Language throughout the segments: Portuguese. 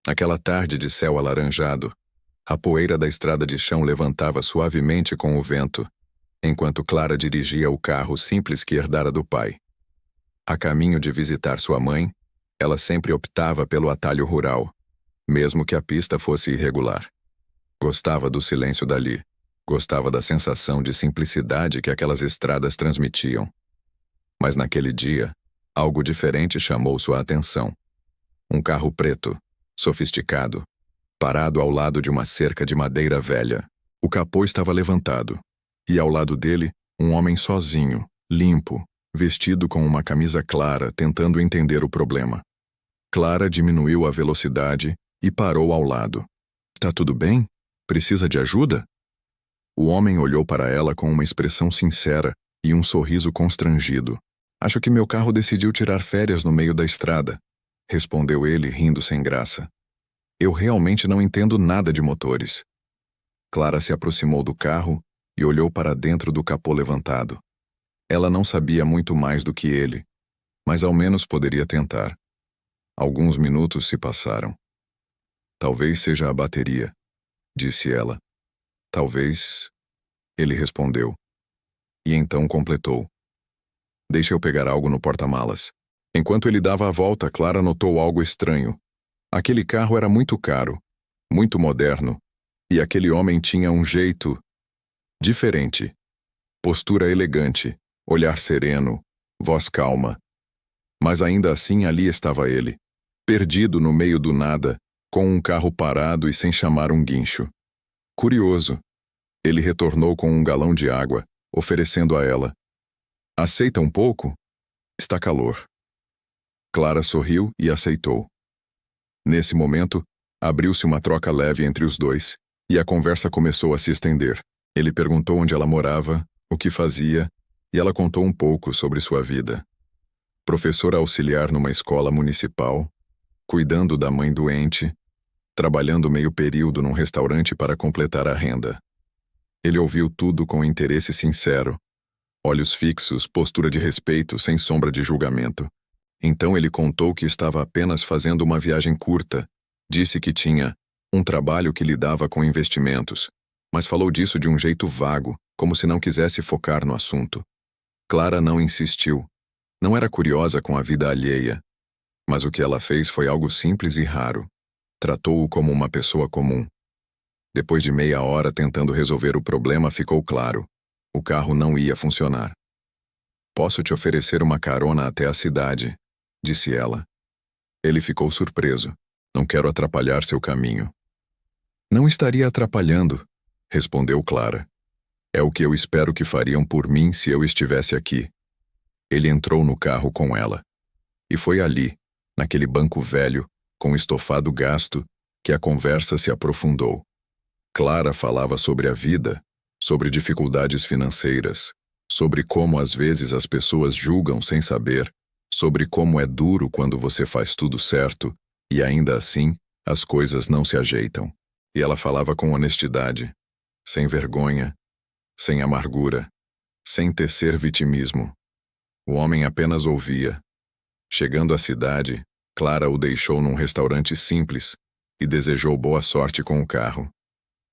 Naquela tarde de céu alaranjado, a poeira da estrada de chão levantava suavemente com o vento, enquanto Clara dirigia o carro simples que herdara do pai. A caminho de visitar sua mãe, ela sempre optava pelo atalho rural, mesmo que a pista fosse irregular. Gostava do silêncio dali, gostava da sensação de simplicidade que aquelas estradas transmitiam. Mas naquele dia, algo diferente chamou sua atenção. Um carro preto, sofisticado, parado ao lado de uma cerca de madeira velha. O capô estava levantado, e ao lado dele, um homem sozinho, limpo, vestido com uma camisa clara, tentando entender o problema. Clara diminuiu a velocidade e parou ao lado. "Tá tudo bem? Precisa de ajuda?" O homem olhou para ela com uma expressão sincera e um sorriso constrangido. "Acho que meu carro decidiu tirar férias no meio da estrada", respondeu ele, rindo sem graça. "Eu realmente não entendo nada de motores." Clara se aproximou do carro e olhou para dentro do capô levantado. Ela não sabia muito mais do que ele, mas ao menos poderia tentar. Alguns minutos se passaram. "Talvez seja a bateria", disse ela. "Talvez..." Ele respondeu. E então completou. "Deixa eu pegar algo no porta-malas." Enquanto ele dava a volta, Clara notou algo estranho. Aquele carro era muito caro, muito moderno, e aquele homem tinha um jeito diferente. Postura elegante, olhar sereno, voz calma. Mas ainda assim ali estava ele, perdido no meio do nada, com um carro parado e sem chamar um guincho. Curioso. Ele retornou com um galão de água, oferecendo a ela. "Aceita um pouco? Está calor." Clara sorriu e aceitou. Nesse momento, abriu-se uma troca leve entre os dois, e a conversa começou a se estender. Ele perguntou onde ela morava, o que fazia, e ela contou um pouco sobre sua vida. Professora auxiliar numa escola municipal, cuidando da mãe doente, trabalhando meio período num restaurante para completar a renda. Ele ouviu tudo com interesse sincero, olhos fixos, postura de respeito, sem sombra de julgamento. Então ele contou que estava apenas fazendo uma viagem curta, disse que tinha um trabalho que lidava com investimentos, mas falou disso de um jeito vago, como se não quisesse focar no assunto. Clara não insistiu. Não era curiosa com a vida alheia, mas o que ela fez foi algo simples e raro. Tratou-o como uma pessoa comum. Depois de meia hora tentando resolver o problema, ficou claro. O carro não ia funcionar. "Posso te oferecer uma carona até a cidade", disse ela. Ele ficou surpreso. "Não quero atrapalhar seu caminho." "Não estaria atrapalhando", respondeu Clara. "É o que eu espero que fariam por mim se eu estivesse aqui." Ele entrou no carro com ela. E foi ali, naquele banco velho, com estofado gasto, que a conversa se aprofundou. Clara falava sobre a vida, sobre dificuldades financeiras, sobre como às vezes as pessoas julgam sem saber, sobre como é duro quando você faz tudo certo e ainda assim as coisas não se ajeitam. E ela falava com honestidade, sem vergonha, sem amargura, sem tecer vitimismo. O homem apenas ouvia. Chegando à cidade, Clara o deixou num restaurante simples e desejou boa sorte com o carro.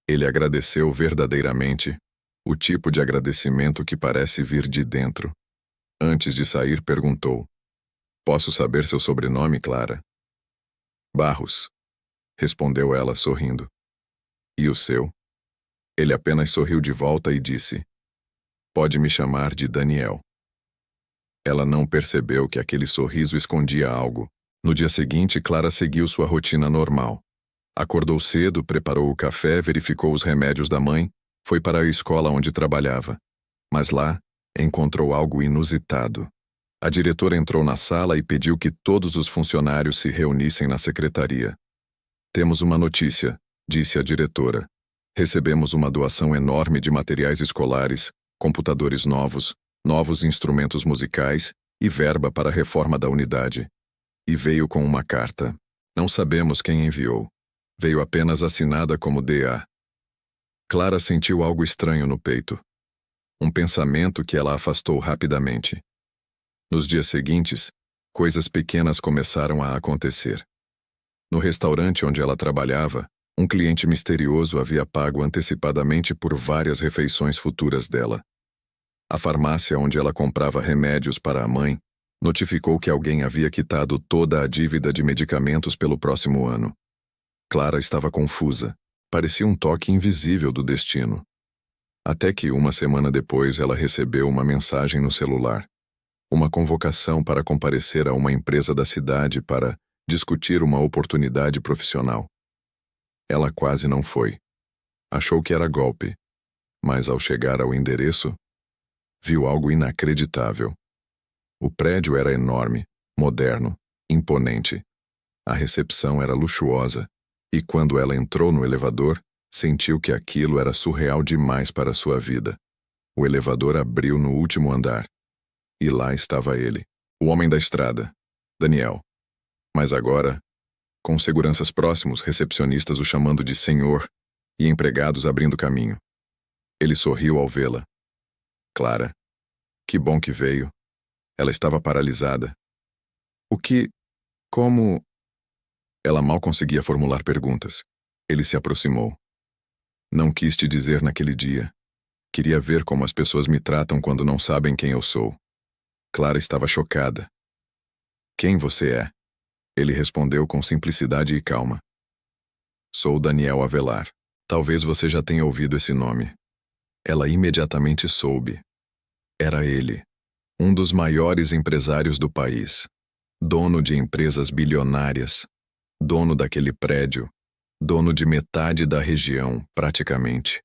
Ele agradeceu verdadeiramente, o tipo de agradecimento que parece vir de dentro. Antes de sair, perguntou: "Posso saber seu sobrenome, Clara?" "Barros", respondeu ela sorrindo. "E o seu?" Ele apenas sorriu de volta e disse: "Pode me chamar de Daniel." Ela não percebeu que aquele sorriso escondia algo. No dia seguinte, Clara seguiu sua rotina normal. Acordou cedo, preparou o café, verificou os remédios da mãe, foi para a escola onde trabalhava. Mas lá, encontrou algo inusitado. A diretora entrou na sala e pediu que todos os funcionários se reunissem na secretaria. "Temos uma notícia", disse a diretora. "Recebemos uma doação enorme de materiais escolares, computadores novos, novos instrumentos musicais e verba para a reforma da unidade. E veio com uma carta. Não sabemos quem enviou. Veio apenas assinada como D.A." Clara sentiu algo estranho no peito. Um pensamento que ela afastou rapidamente. Nos dias seguintes, coisas pequenas começaram a acontecer. No restaurante onde ela trabalhava, um cliente misterioso havia pago antecipadamente por várias refeições futuras dela. A farmácia onde ela comprava remédios para a mãe notificou que alguém havia quitado toda a dívida de medicamentos pelo próximo ano. Clara estava confusa. Parecia um toque invisível do destino. Até que uma semana depois ela recebeu uma mensagem no celular. Uma convocação para comparecer a uma empresa da cidade para discutir uma oportunidade profissional. Ela quase não foi. Achou que era golpe. Mas ao chegar ao endereço, viu algo inacreditável. O prédio era enorme, moderno, imponente. A recepção era luxuosa, e quando ela entrou no elevador, sentiu que aquilo era surreal demais para sua vida. O elevador abriu no último andar. E lá estava ele, o homem da estrada, Daniel. Mas agora, com seguranças próximos, recepcionistas o chamando de senhor e empregados abrindo caminho. Ele sorriu ao vê-la. Clara, que bom que veio. Ela estava paralisada. Como... Ela mal conseguia formular perguntas. Ele se aproximou. Não quis te dizer naquele dia. Queria ver como as pessoas me tratam quando não sabem quem eu sou. Clara estava chocada. Quem você é? Ele respondeu com simplicidade e calma. Sou Daniel Avelar. Talvez você já tenha ouvido esse nome. Ela imediatamente soube. Era ele, um dos maiores empresários do país, dono de empresas bilionárias, dono daquele prédio, dono de metade da região, praticamente.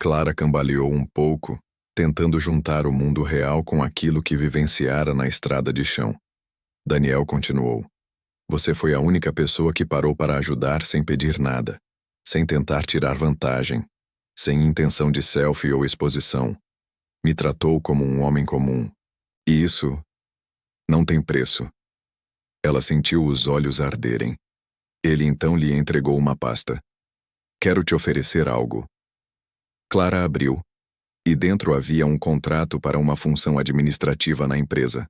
Clara cambaleou um pouco, tentando juntar o mundo real com aquilo que vivenciara na estrada de chão. Daniel continuou. Você foi a única pessoa que parou para ajudar sem pedir nada, sem tentar tirar vantagem, sem intenção de selfie ou exposição. Me tratou como um homem comum. E isso não tem preço. Ela sentiu os olhos arderem. Ele então lhe entregou uma pasta. Quero te oferecer algo. Clara abriu. E dentro havia um contrato para uma função administrativa na empresa.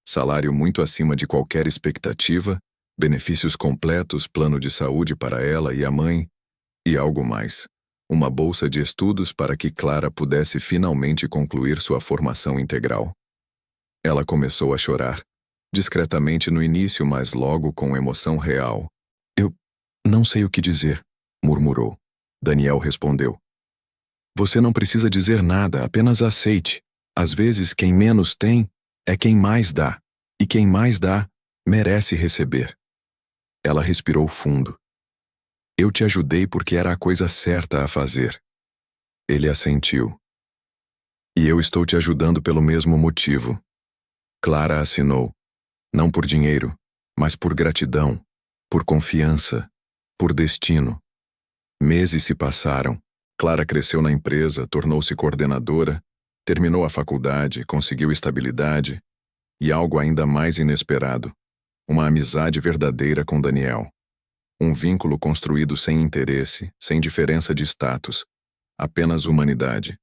Salário muito acima de qualquer expectativa, benefícios completos, plano de saúde para ela e a mãe, e algo mais. Uma bolsa de estudos para que Clara pudesse finalmente concluir sua formação integral. Ela começou a chorar, discretamente no início, mas logo com emoção real. Eu não sei o que dizer, murmurou. Daniel respondeu. Você não precisa dizer nada, apenas aceite. Às vezes, quem menos tem é quem mais dá, e quem mais dá merece receber. Ela respirou fundo. Eu te ajudei porque era a coisa certa a fazer. Ele assentiu. E eu estou te ajudando pelo mesmo motivo. Clara assinou. Não por dinheiro, mas por gratidão, por confiança, por destino. Meses se passaram. Clara cresceu na empresa, tornou-se coordenadora, terminou a faculdade, conseguiu estabilidade e algo ainda mais inesperado, uma amizade verdadeira com Daniel. Um vínculo construído sem interesse, sem diferença de status, apenas humanidade.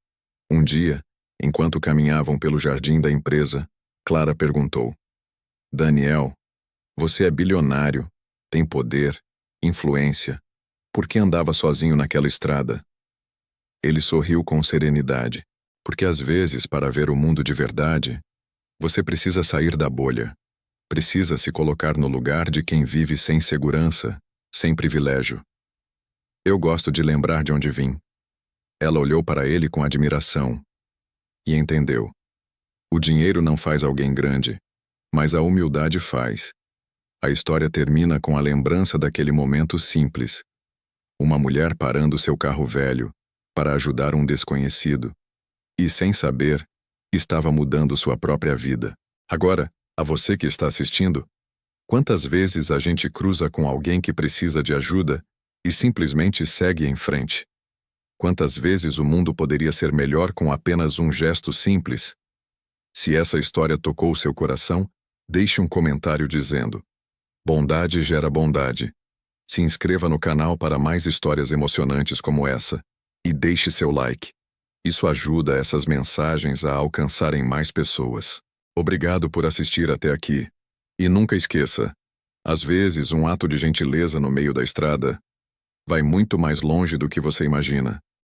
Um dia, enquanto caminhavam pelo jardim da empresa, Clara perguntou: Daniel, você é bilionário, tem poder, influência. Por que andava sozinho naquela estrada? Ele sorriu com serenidade, porque às vezes, para ver o mundo de verdade, você precisa sair da bolha. Precisa se colocar no lugar de quem vive sem segurança, sem privilégio. Eu gosto de lembrar de onde vim. Ela olhou para ele com admiração e entendeu. O dinheiro não faz alguém grande, mas a humildade faz. A história termina com a lembrança daquele momento simples. Uma mulher parando seu carro velho para ajudar um desconhecido. E, sem saber, estava mudando sua própria vida. Agora, a você que está assistindo, quantas vezes a gente cruza com alguém que precisa de ajuda e simplesmente segue em frente? Quantas vezes o mundo poderia ser melhor com apenas um gesto simples? Se essa história tocou seu coração, deixe um comentário dizendo: bondade gera bondade. Se inscreva no canal para mais histórias emocionantes como essa. E deixe seu like. Isso ajuda essas mensagens a alcançarem mais pessoas. Obrigado por assistir até aqui. E nunca esqueça, Às vezes, um ato de gentileza no meio da estrada vai muito mais longe do que você imagina.